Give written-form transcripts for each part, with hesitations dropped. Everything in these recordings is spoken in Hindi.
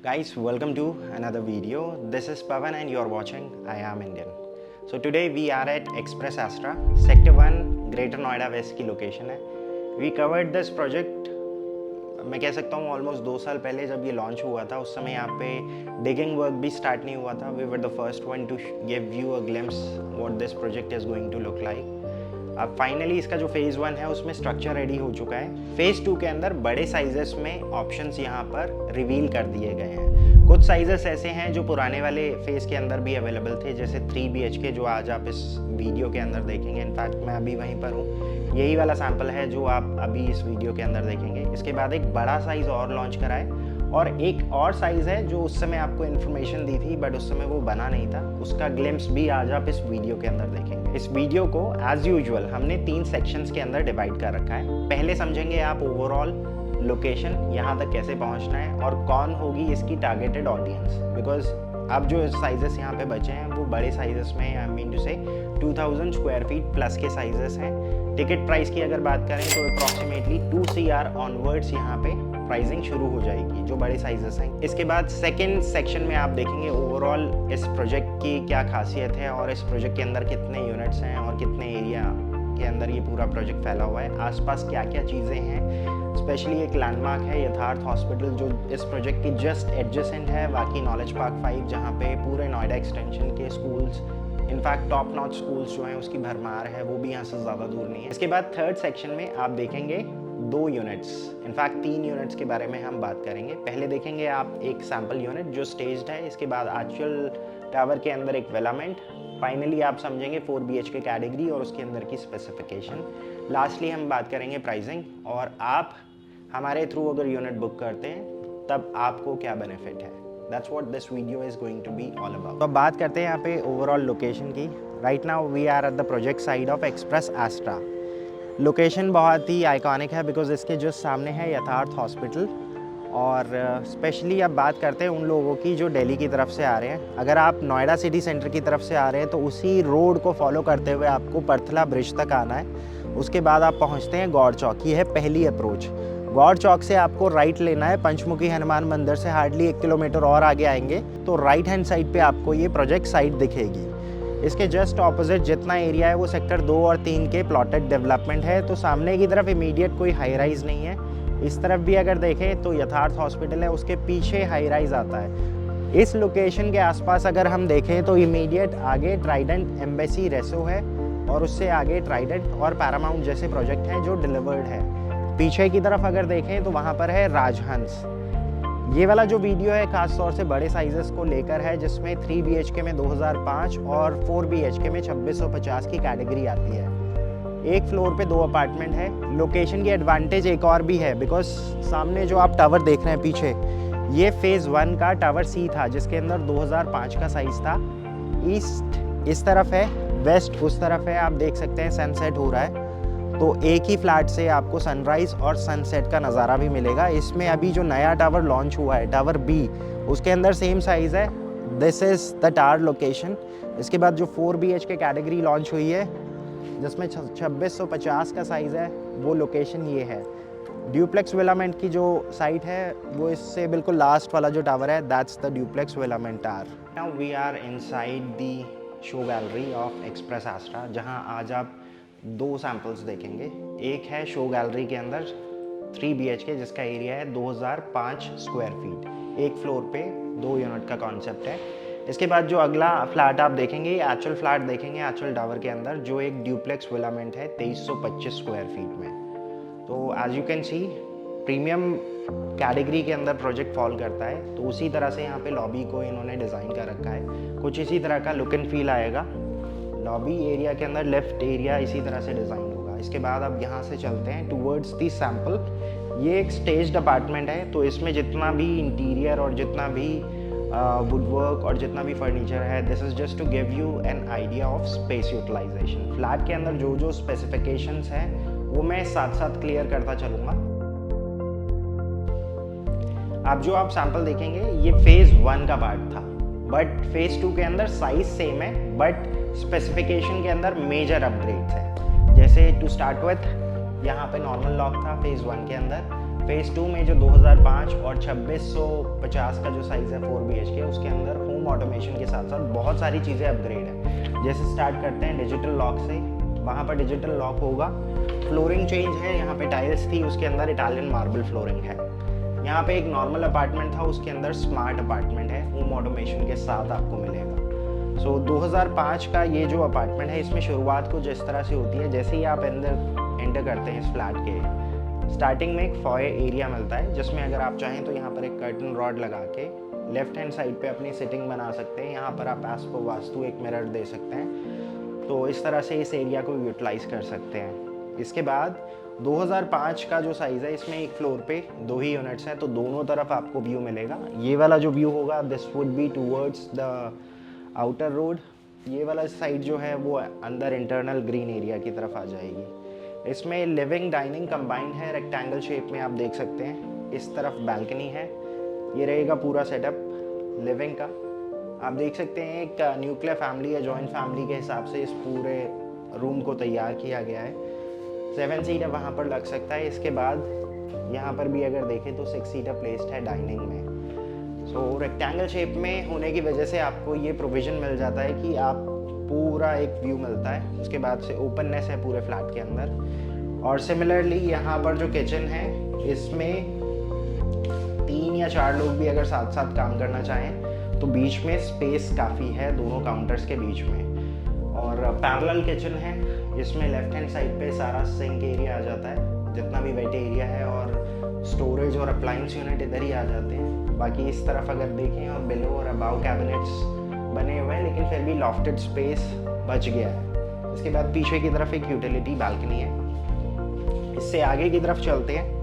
Guys, welcome to another video. This is Pavan and you're watching I Am Indian. So today we are at Express Astra, Sector 1, Greater Noida West की location है. We covered this project, मैं कह सकता हूँ ऑलमोस्ट 2 साल पहले जब ये लॉन्च हुआ था. उस समय यहाँ पे डिगिंग वर्क भी स्टार्ट नहीं हुआ था. We were the first one to give you a glimpse what this project is going to look like. अब फाइनली इसका जो फेज़ 1 है उसमें स्ट्रक्चर रेडी हो चुका है. फेज़ 2 के अंदर बड़े साइजेस में ऑप्शंस यहाँ पर रिवील कर दिए गए हैं. कुछ साइजेस ऐसे हैं जो पुराने वाले फेज़ के अंदर भी अवेलेबल थे, जैसे 3 BHK जो आज आप इस वीडियो के अंदर देखेंगे. इनफैक्ट मैं अभी वहीं पर हूँ. यही वाला सैम्पल है जो आप अभी इस वीडियो के अंदर देखेंगे. इसके बाद एक बड़ा साइज़ और लॉन्च करा है और एक और साइज़ है जो उस समय आपको इन्फॉर्मेशन दी थी बट उस समय वो बना नहीं था. उसका ग्लिम्स भी आज आप इस वीडियो के अंदर देखेंगे. इस वीडियो को एज यूजुअल हमने 3 सेक्शंस के अंदर डिवाइड कर रखा है. पहले समझेंगे आप ओवरऑल लोकेशन, यहाँ तक कैसे पहुँचना है और कौन होगी इसकी टारगेटेड ऑडियंस. बिकॉज अब जो साइजेस यहाँ पे बचे हैं वो बड़े साइजेस में, आई मीन टू से 2000 स्क्वायर फीट प्लस के साइजेस हैं. टिकट प्राइस की अगर बात करें तो अप्रॉक्सीमेटली 2 CR ऑनवर्ड्स यहाँ पे प्राइसिंग शुरू हो जाएगी जो बड़े साइजेस हैं. इसके बाद सेकंड सेक्शन में आप देखेंगे ओवरऑल इस प्रोजेक्ट की क्या खासियत है और इस प्रोजेक्ट के अंदर कितने यूनिट्स हैं और कितने एरिया के अंदर ये पूरा प्रोजेक्ट फैला हुआ है. आसपास क्या क्या चीज़ें हैं. स्पेशली एक लैंडमार्क है यथार्थ हॉस्पिटल जो इस प्रोजेक्ट की जस्ट एडजेसेंट है. बाकी नॉलेज पार्क 5 जहाँ पे पूरे नोएडा एक्सटेंशन के schools, in fact top notch schools जो हैं उसकी भरमार है, वो भी यहाँ से ज़्यादा दूर नहीं है. इसके बाद थर्ड सेक्शन में आप देखेंगे 2 यूनिट्स, इनफैक्ट 3 यूनिट्स के बारे में हम बात करेंगे. पहले देखेंगे आप एक सैम्पल यूनिट जो स्टेज्ड है. इसके बाद एक्चुअल टावर के अंदर एक वेलामेंट. फाइनली आप समझेंगे 4 BHK कैटेगरी और उसके अंदर की स्पेसिफिकेशन. लास्टली हम बात करेंगे प्राइसिंग और आप हमारे थ्रू अगर यूनिट बुक करते हैं तब आपको क्या बेनिफिट है. That's what this video is going to be all about. तो अब बात करते हैं यहाँ पे ओवरऑल लोकेशन की. Right now we are at the project side of Express Astra. Location बहुत ही आइकॉनिक है बिकॉज इसके जस्ट सामने है यथार्थ हॉस्पिटल. और स्पेशली अब बात करते हैं उन लोगों की जो दिल्ली की तरफ से आ रहे हैं. अगर आप नोएडा सिटी सेंटर की तरफ से आ रहे हैं तो उसी रोड को फॉलो करते हुए आपको परथला ब्रिज तक आना है. उसके बाद आप पहुंचते हैं गौड़ चौक. ये है पहली अप्रोच. गौड़ चौक से आपको राइट लेना है. पंचमुखी हनुमान मंदिर से हार्डली 1 किलोमीटर और आगे आएंगे तो राइट हैंड साइड पे आपको ये प्रोजेक्ट साइट दिखेगी. इसके जस्ट ऑपोजिट जितना एरिया है वो सेक्टर 2 और 3 के प्लॉटेड डेवलपमेंट है. तो सामने की तरफ इमीडिएट कोई हाई राइज नहीं है. इस तरफ भी अगर देखें तो यथार्थ हॉस्पिटल है, उसके पीछे हाई राइज आता है. इस लोकेशन के आसपास अगर हम देखें तो इमीडिएट आगे ट्राइडेंट एम्बेसी रेसो है और उससे आगे ट्राइडेंट और पैरामाउंट जैसे प्रोजेक्ट हैं जो डिलीवर्ड है. पीछे की तरफ अगर देखें तो वहाँ पर है राजहंस. ये वाला जो वीडियो है खास तौर से बड़े साइजेस को लेकर है जिसमें 3 BHK में 2005 और 4 BHK में 2650 की कैटेगरी आती है. एक फ्लोर पे 2 अपार्टमेंट है. लोकेशन की एडवांटेज एक और भी है बिकॉज सामने जो आप टावर देख रहे हैं पीछे, ये फेज़ 1 का टावर C था जिसके अंदर 2005 का साइज़ था. ईस्ट इस तरफ है, वेस्ट उस तरफ है. आप देख सकते हैं सनसेट हो रहा है तो एक ही फ्लैट से आपको सनराइज़ और सनसेट का नज़ारा भी मिलेगा. इसमें अभी जो नया टावर लॉन्च हुआ है टावर B, उसके अंदर सेम साइज़ है. This is the tower location. इसके बाद जो 4 BHK कैटेगरी लॉन्च हुई है जिसमें 2650 का साइज़ है, वो लोकेशन ये है. ड्यूप्लेक्स विलामेंट की जो साइट है वो इससे बिल्कुल लास्ट वाला जो टावर है, that's the duplex villament tower. Now we are inside the show gallery of Express Astra जहां आज आप 2 सैम्पल्स देखेंगे. एक है शो गैलरी के अंदर 3 BHK जिसका एरिया है 2005 स्क्वायर फीट. एक फ्लोर पे 2 यूनिट का कॉन्सेप्ट है. इसके बाद जो अगला फ्लैट आप देखेंगे, एक्चुअल फ्लैट देखेंगे एक्चुअल टावर के अंदर जो एक ड्यूप्लेक्स विलामेंट है 2325 स्क्वायर फीट में. तो as you can see premium category के अंदर प्रोजेक्ट फॉल करता है. तो उसी तरह से यहाँ पे लॉबी को इन्होंने डिज़ाइन कर रखा है. कुछ इसी तरह का लुक एंड फील आएगा. लॉबी एरिया के अंदर लेफ्ट एरिया इसी तरह से डिज़ाइन होगा. इसके बाद अब यहाँ से चलते हैं टूवर्ड्स दी सैम्पल. ये एक स्टेज्ड अपार्टमेंट है तो इसमें जितना भी इंटीरियर और जितना भी वुडवर्क और जितना भी फर्नीचर है, this is just to give you an idea of space utilization. Flat के अंदर जो जो स्पेसिफिकेशंस हैं वो मैं साथ साथ क्लियर करता चलूँगा. अब जो आप सैम्पल देखेंगे ये फेज़ 1 का पार्ट था बट फेज़ 2 के अंदर साइज सेम है बट स्पेसिफिकेशन के अंदर मेजर अपग्रेड्स हैं. जैसे टू स्टार्ट विथ यहाँ पे नॉर्मल लॉक था फेज़ 1 के अंदर. फेज़ 2 में जो 2005 और 2650 का जो साइज़ है 4 BHK, उसके अंदर होम ऑटोमेशन के साथ साथ बहुत सारी चीज़ें अपग्रेड हैं। जैसे स्टार्ट करते हैं डिजिटल लॉक से, वहाँ पर डिजिटल लॉक होगा। फ्लोरिंग चेंज है, यहाँ पे टाइल्स थी, उसके अंदर इटालियन मार्बल फ्लोरिंग है। यहाँ पे एक नॉर्मल अपार्टमेंट था, उसके अंदर स्मार्ट अपार्टमेंट है, होम ऑटोमेशन के साथ आपको मिलेगा। सो 2005 का ये जो अपार्टमेंट है, इसमें शुरुआत कुछ इस तरह से होती है। जैसे ही आप अंदर एंटर करते हैं इस फ्लैट के, स्टार्टिंग में एक फॉयर एरिया मिलता है, जिसमें अगर आप चाहें तो यहाँ पर एक कर्टन रॉड लगा के लेफ्ट हैंड साइड पे अपनी सिटिंग बना सकते हैं। यहाँ पर आप एज पर वास्तु एक मिरर दे सकते हैं, तो इस तरह से इस एरिया को यूटिलाइज कर सकते हैं। इसके बाद 2005 का जो साइज़ है, इसमें एक फ्लोर पे 2 ही यूनिट्स हैं, तो दोनों तरफ आपको व्यू मिलेगा। ये वाला जो व्यू होगा, this would be towards the outer road. ये वाला साइड जो है वो अंदर इंटरनल ग्रीन एरिया की तरफ आ जाएगी। इसमें लिविंग डाइनिंग कंबाइंड है, रेक्टेंगल शेप में आप देख सकते हैं। इस तरफ बैल्कनी है। ये रहेगा पूरा सेटअप लिविंग का। आप देख सकते हैं एक न्यूक्लियर फैमिली या जॉइंट फैमिली के हिसाब से इस पूरे रूम को तैयार किया गया है। 7 सीटर वहाँ पर लग सकता है। इसके बाद यहाँ पर भी अगर देखें तो 6 सीटर प्लेस्ड है डाइनिंग में। सो रेक्टेंगल शेप में होने की वजह से आपको ये प्रोविज़न मिल जाता है कि आप पूरा एक व्यू मिलता है। उसके बाद से ओपननेस है पूरे फ्लैट के अंदर। और सिमिलरली यहाँ पर जो किचन है, इसमें 3 या 4 लोग भी अगर साथ साथ काम करना चाहें तो बीच में स्पेस काफ़ी है दोनों काउंटर्स के बीच में। और पैरेलल किचन है, इसमें लेफ्ट हैंड साइड पे सारा सिंक एरिया आ जाता है, जितना भी वेट एरिया है, और स्टोरेज और अप्लायंस यूनिट इधर ही आ जाते हैं। बाकी इस तरफ अगर देखें और बिलो और अबाव कैबिनेट्स बने हुए हैं, लेकिन फिर भी लॉफ्टेड स्पेस बच गया है। इसके बाद पीछे की तरफ एक यूटिलिटी बालकनी है। इससे आगे की तरफ चलते हैं।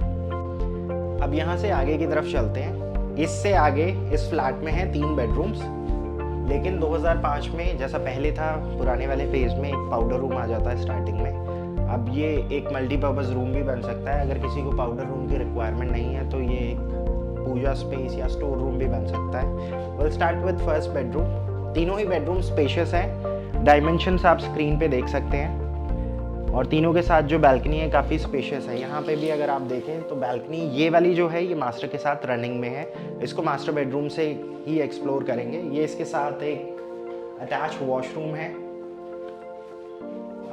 अब यहाँ से आगे की तरफ चलते हैं। इससे आगे इस फ्लैट में है 3 बेडरूम्स, लेकिन 2005 में जैसा पहले था पुराने वाले फेज़ में एक पाउडर रूम आ जाता है स्टार्टिंग में। अब ये एक मल्टीपर्पज़ रूम भी बन सकता है। अगर किसी को पाउडर रूम की रिक्वायरमेंट नहीं है तो ये एक पूजा स्पेस या स्टोर रूम भी बन सकता है। Will start with first bedroom. तीनों ही बेडरूम स्पेशियस हैं। डायमेंशंस आप स्क्रीन पे देख सकते हैं। और तीनों के साथ जो बैल्कनी है काफ़ी स्पेशियस है। यहाँ पे भी अगर आप देखें तो बैल्कनी ये वाली जो है ये मास्टर के साथ रनिंग में है। इसको मास्टर बेडरूम से ही एक्सप्लोर करेंगे। ये इसके साथ एक अटैच वॉशरूम है।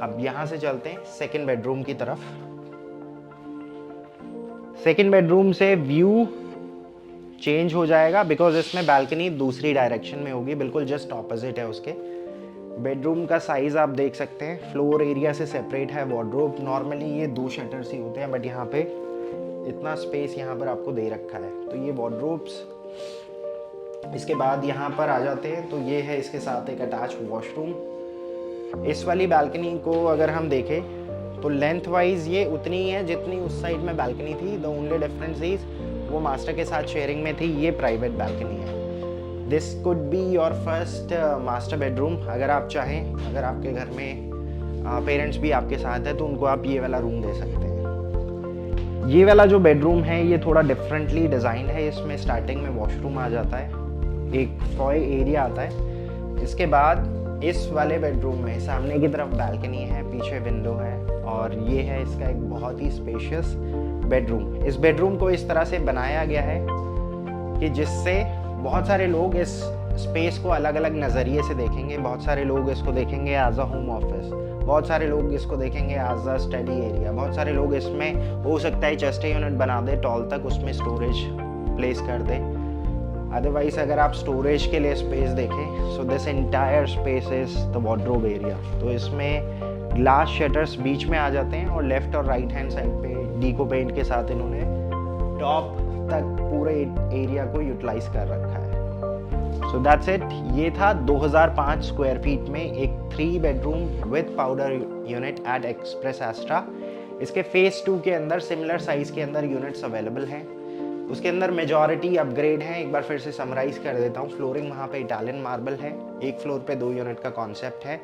अब यहाँ से चलते हैं सेकंड बेडरूम की तरफ। सेकंड बेडरूम से व्यू चेंज हो जाएगा बिकॉज इसमें बैल्कनी दूसरी डायरेक्शन में होगी, बिल्कुल जस्ट ऑपोजिट है उसके। बेडरूम का साइज़ आप देख सकते हैं। फ्लोर एरिया से सेपरेट है वार्डरोब। नॉर्मली ये 2 शटर्स ही होते हैं, बट यहाँ पे इतना स्पेस यहाँ पर आपको दे रखा है, तो ये वार्डरोब्स। इसके बाद यहाँ पर आ जाते हैं तो ये है इसके साथ एक अटैच वॉशरूम। इस वाली बैल्कनी को अगर हम देखें तो लेंथ वाइज ये उतनी ही है जितनी उस साइड में बैल्कनी थी। द ओनली डिफरेंस इज वो मास्टर के साथ शेयरिंग में थी, ये प्राइवेट बैल्कनी है। This could be your first master bedroom. अगर आप चाहें, अगर आपके घर में पेरेंट्स भी आपके साथ है तो उनको आप ये वाला रूम दे सकते हैं। ये वाला जो बेडरूम है ये थोड़ा डिफरेंटली डिज़ाइन है। इसमें स्टार्टिंग में वॉशरूम आ जाता है, एक फॉय एरिया आता है। इसके बाद इस वाले बेडरूम में सामने की तरफ बैल्कनी है, पीछे विंडो है, और ये है इसका एक बहुत ही स्पेशियस बेडरूम। इस बेडरूम को इस तरह से बनाया गया है कि जिससे बहुत सारे लोग इस स्पेस को अलग अलग नज़रिए से देखेंगे। बहुत सारे लोग इसको देखेंगे एज अ होम ऑफिस, बहुत सारे लोग इसको देखेंगे एज अ स्टडी एरिया, बहुत सारे लोग इसमें हो सकता है चेस्ट यूनिट बना दे टॉल तक, उसमें स्टोरेज प्लेस कर दे। अदरवाइज अगर आप स्टोरेज के लिए स्पेस देखें, so this entire space is the wardrobe area. तो इसमें ग्लास शटर्स बीच में आ जाते हैं और लेफ्ट और राइट हैंड साइड पे डीको पेंट के साथ इन्होंने टॉप तक पूरे एरिया को यूटिलाइज कर रखा है। So that's it. ये था 2005 स्क्वायर फीट में एक 3 bedroom with powder unit at Express Astra. इसके फेज़ 2 के अंदर सिमिलर साइज़ के अंदर यूनिट्स अवेलेबल हैं। उसके अंदर मेजॉरिटी अपग्रेड हैं। एक बार फिर से समराइज़ कर देता हूँ। फ्लोरिंग वहाँ पे इटालियन मार्बल है। एक फ्लोर पे 2 यूनिट का कॉन्सेप्ट है।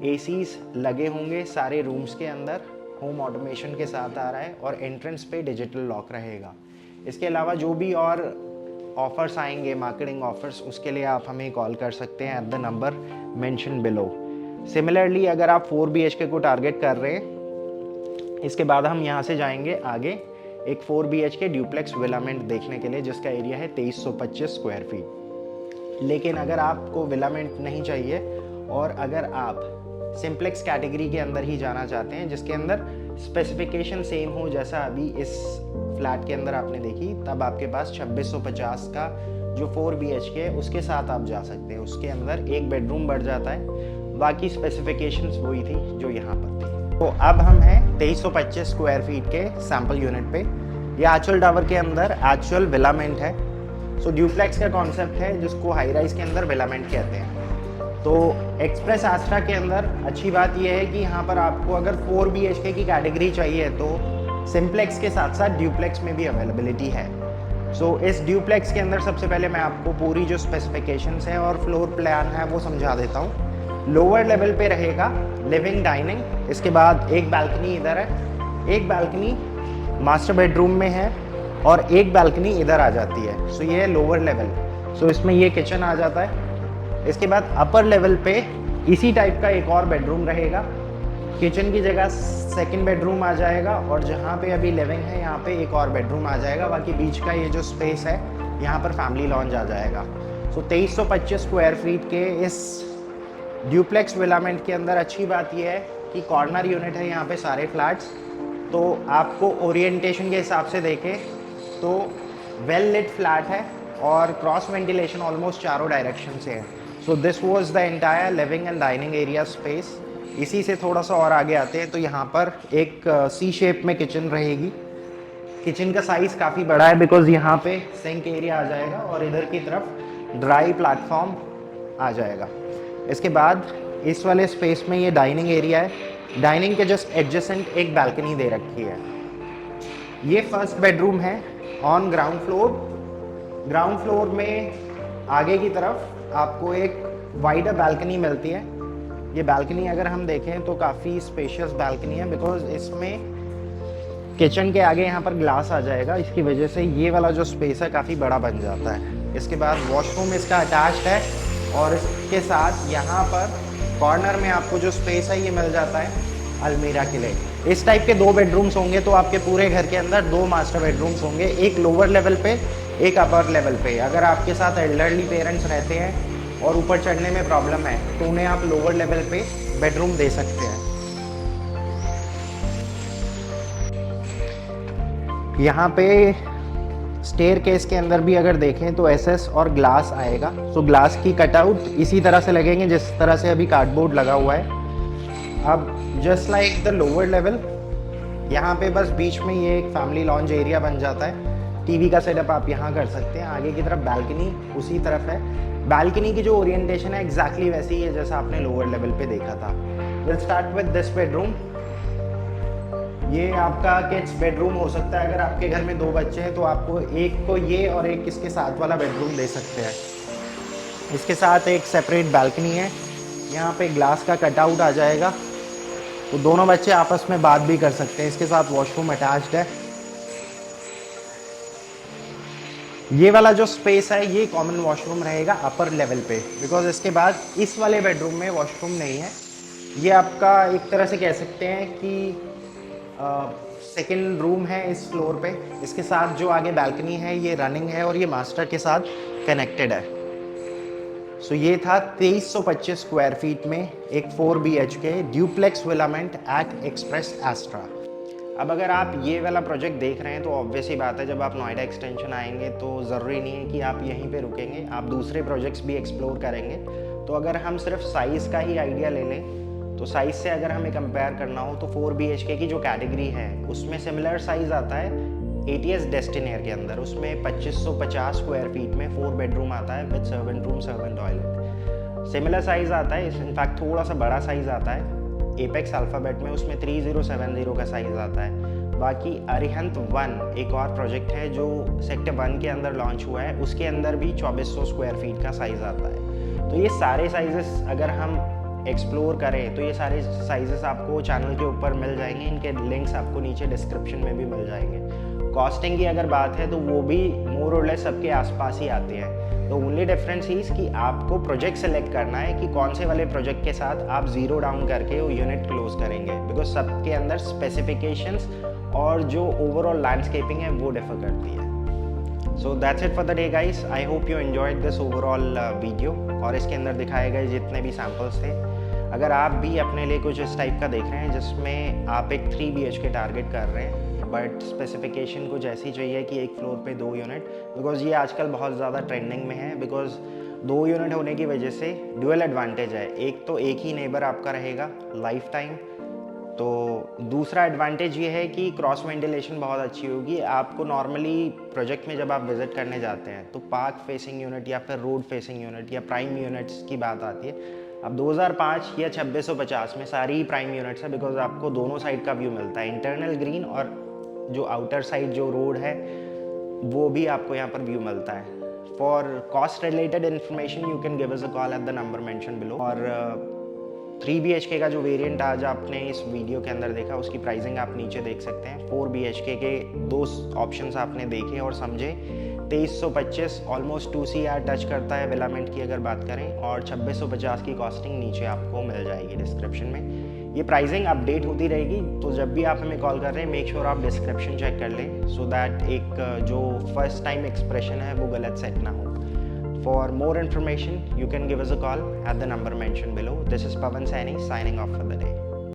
एसीज लगे होंगे सारे रूम्स के अंदर, होम ऑटोमेशन के साथ आ रहा है, और एंट्रेंस पे डिजिटल लॉक रहेगा। इसके अलावा जो भी और ऑफ़र्स आएंगे, मार्केटिंग ऑफ़र्स, उसके लिए आप हमें कॉल कर सकते हैं at the number mention below. Similarly अगर आप 4 BHK को टारगेट कर रहे हैं, इसके बाद हम यहाँ से जाएंगे आगे। एक 4 BHK ड्यूप्लेक्स विलामेंट देखने के लिए, जिसका एरिया है 2325 स्क्वायर फीट। लेकिन अगर आपको विलामेंट नहीं चाहिए और अगर आप सिंप्लेक्स कैटेगरी के अंदर ही जाना चाहते हैं, जिसके अंदर स्पेसिफिकेशन सेम हो जैसा अभी इस फ्लैट के अंदर आपने देखी, तब आपके पास 2650 का जो 4 BHK है उसके साथ आप जा सकते हैं। उसके अंदर एक बेडरूम बढ़ जाता है, बाकी स्पेसिफिकेशंस वही थी जो यहाँ पर थी। तो अब हम हैं 2325 स्क्वायर फीट के सैम्पल यूनिट पे। ये एक्चुअल टावर के अंदर एक्चुअल विलामेंट है। सो ड्यूप्लेक्स का कॉन्सेप्ट है जिसको हाई राइज के अंदर विलामेंट कहते हैं। तो एक्सप्रेस एस्ट्रा के अंदर अच्छी बात यह है कि यहाँ पर आपको अगर 4 BHK की कैटेगरी चाहिए तो सिंप्लेक्स के साथ साथ ड्यूप्लेक्स में भी अवेलेबिलिटी है। सो इस ड्यूप्लेक्स के अंदर सबसे पहले मैं आपको पूरी जो स्पेसिफिकेशंस है और फ्लोर प्लान है वो समझा देता हूँ। लोअर लेवल पे रहेगा लिविंग डाइनिंग, इसके बाद एक बालकनी इधर है, एक बालकनी मास्टर बेडरूम में है और एक बालकनी इधर आ जाती है। सो ये है लोअर लेवल। सो इसमें ये किचन आ जाता है। इसके बाद अपर लेवल पे इसी टाइप का एक और बेडरूम रहेगा। किचन की जगह सेकंड बेडरूम आ जाएगा और जहाँ पे अभी लिविंग है यहाँ पे एक और बेडरूम आ जाएगा। बाकी बीच का ये जो स्पेस है यहाँ पर फैमिली लॉन्ज आ जाएगा। सो 2325 स्क्वायर फीट के इस ड्यूप्लेक्स विलामेंट के अंदर अच्छी बात यह है कि कॉर्नर यूनिट है यहाँ पे सारे फ्लैट्स। तो आपको ओरिएंटेशन के हिसाब से देखें तो वेल लिट फ्लैट है और क्रॉस वेंटिलेशन ऑलमोस्ट चारों डायरेक्शन से है। So this was the entire living and dining area space. इसी से थोड़ा सा और आगे आते हैं तो यहाँ पर एक सी शेप में किचन रहेगी। किचन का साइज़ काफ़ी बड़ा है बिकॉज यहाँ पे सिंक एरिया आ जाएगा और इधर की तरफ ड्राई प्लेटफॉर्म आ जाएगा। इसके बाद इस वाले स्पेस में ये डाइनिंग एरिया है। डाइनिंग के जस्ट एडजेसेंट एक बालकनी दे रखी है। ये फर्स्ट बेडरूम है on ground floor. Ground floor में आगे की तरफ आपको एक वाइडर बालकनी मिलती है। ये बालकनी अगर हम देखें तो काफ़ी स्पेशियस बालकनी है बिकॉज इसमें किचन के आगे यहाँ पर ग्लास आ जाएगा। इसकी वजह से ये वाला जो स्पेस है काफ़ी बड़ा बन जाता है। इसके बाद वॉशरूम इसका अटैच्ड है और इसके साथ यहाँ पर कॉर्नर में आपको जो स्पेस है ये मिल जाता है अलमीरा के लिए। इस टाइप के 2 बेडरूम्स होंगे तो आपके पूरे घर के अंदर 2 मास्टर बेडरूम्स होंगे, एक लोअर लेवल पे एक अपर लेवल पे। अगर आपके साथ एल्डरली पेरेंट्स रहते हैं और ऊपर चढ़ने में प्रॉब्लम है तो उन्हें आप लोअर लेवल पे बेडरूम दे सकते हैं। यहाँ पे स्टेयर केस के अंदर भी अगर देखें तो एसएस और ग्लास आएगा। सो ग्लास की कटआउट इसी तरह से लगेंगे जिस तरह से अभी कार्डबोर्ड लगा हुआ है। अब just like the lower level यहाँ पे बस बीच में ये एक फैमिली लॉन्ज एरिया बन जाता है। टीवी का सेटअप आप यहाँ कर सकते हैं। आगे की तरफ बालकनी उसी तरफ है। बालकनी की जो ओरिएंटेशन है एग्जैक्टली वैसी ही है जैसा आपने लोअर लेवल पे देखा था। Will start with this bedroom. ये आपका किड्स बेडरूम हो सकता है। अगर आपके घर में 2 बच्चे हैं तो आपको एक को ये और एक इसके साथ वाला बेडरूम दे सकते हैं। इसके साथ एक सेपरेट बालकनी है। यहाँ पे ग्लास का कटआउट आ जाएगा तो दोनों बच्चे आपस में बात भी कर सकते हैं। इसके साथ वॉशरूम अटैच्ड है। ये वाला जो स्पेस है ये कॉमन वॉशरूम रहेगा अपर लेवल पे बिकॉज इसके बाद इस वाले बेडरूम में वॉशरूम नहीं है। ये आपका एक तरह से कह सकते हैं कि सेकेंड रूम है इस फ्लोर पे। इसके साथ जो आगे बालकनी है ये रनिंग है और ये मास्टर के साथ कनेक्टेड है। सो ये था 2325 स्क्वायर फीट में एक 4 BHK duplex villament at Express Astra. अब अगर आप ये वाला प्रोजेक्ट देख रहे हैं तो ऑब्वियस ही बात है जब आप नोएडा एक्सटेंशन आएंगे तो ज़रूरी नहीं है कि आप यहीं पे रुकेंगे, आप दूसरे प्रोजेक्ट्स भी एक्सप्लोर करेंगे। तो अगर हम सिर्फ साइज़ का ही आइडिया ले लें तो साइज़ से अगर हमें कंपेयर करना हो तो 4 BHK की जो कैटेगरी है उसमें सिमिलर साइज़ आता है ATS डेस्टिनेयर के अंदर। उसमें 2550 स्क्वायर फीट में 4 बेडरूम आता है with servant room servant toilet. Similar size आता है, इनफैक्ट थोड़ा सा बड़ा साइज़ आता है एपेक्स अल्फ़ाबेट में, उसमें 3070 का साइज़ आता है। बाकी अरिहंत 1 एक और प्रोजेक्ट है जो सेक्टर 1 के अंदर लॉन्च हुआ है, उसके अंदर भी 2400 स्क्वायर फीट का साइज़ आता है। तो ये सारे साइजेस अगर हम एक्सप्लोर करें तो ये सारे साइजेस आपको चैनल के ऊपर मिल जाएंगे। इनके लिंक्स आपको नीचे डिस्क्रिप्शन में भी मिल जाएंगे। कॉस्टिंग की अगर बात है तो वो भी मोर और लेस सबके आसपास ही आते हैं। तो ओनली डिफरेंस इज कि आपको प्रोजेक्ट सेलेक्ट करना है कि कौन से वाले प्रोजेक्ट के साथ आप जीरो डाउन करके वो यूनिट क्लोज करेंगे बिकॉज सबके अंदर स्पेसिफिकेशंस और जो ओवरऑल लैंडस्केपिंग है वो डिफर करती है। So that's it for the day guys, I hope you enjoyed this overall video और इसके अंदर दिखाए गए जितने भी सैम्पल्स थे। अगर आप भी अपने लिए कुछ इस टाइप का देख रहे हैं जिसमें आप एक 3 BHK टारगेट कर रहे हैं बट स्पेसिफिकेशन कुछ ऐसी चाहिए कि एक फ्लोर पे 2 यूनिट, बिकॉज ये आजकल बहुत ज़्यादा ट्रेंडिंग में है, बिकॉज 2 यूनिट होने की वजह से ड्यूअल एडवांटेज है। एक तो एक ही नेबर आपका रहेगा लाइफ टाइम, तो दूसरा एडवांटेज ये है कि क्रॉस वेंटिलेशन बहुत अच्छी होगी। आपको नॉर्मली प्रोजेक्ट में जब आप विजिट करने जाते हैं तो पार्क फेसिंग यूनिट या फिर रोड फेसिंग यूनिट या प्राइम यूनिट्स की बात आती है। अब 2005 या 2650 में सारी प्राइम यूनिट्स है, बिकॉज आपको दोनों साइड का व्यू मिलता है, इंटरनल ग्रीन और जो आउटर साइड जो रोड है वो भी आपको यहाँ पर व्यू मिलता है। For cost related information you can give us a call at the number mention below. और 3 BHK का जो वेरिएंट आज आपने इस वीडियो के अंदर देखा उसकी प्राइसिंग आप नीचे देख सकते हैं। 4 BHK के 2 ऑप्शंस आपने देखे और समझे। 2325 ऑलमोस्ट 2 CR टच करता है विलामेंट की अगर बात करें, और 2650 की कॉस्टिंग नीचे आपको मिल जाएगी डिस्क्रिप्शन में। ये प्राइसिंग अपडेट होती रहेगी, तो जब भी आप हमें कॉल कर रहे हैं मेक श्योर आप डिस्क्रिप्शन चेक कर लें, सो दैट एक जो फर्स्ट टाइम एक्सप्रेशन है वो गलत सेट ना हो। For more information, you can give us a call at the number mentioned below. This is Pavan Saini signing off for the day.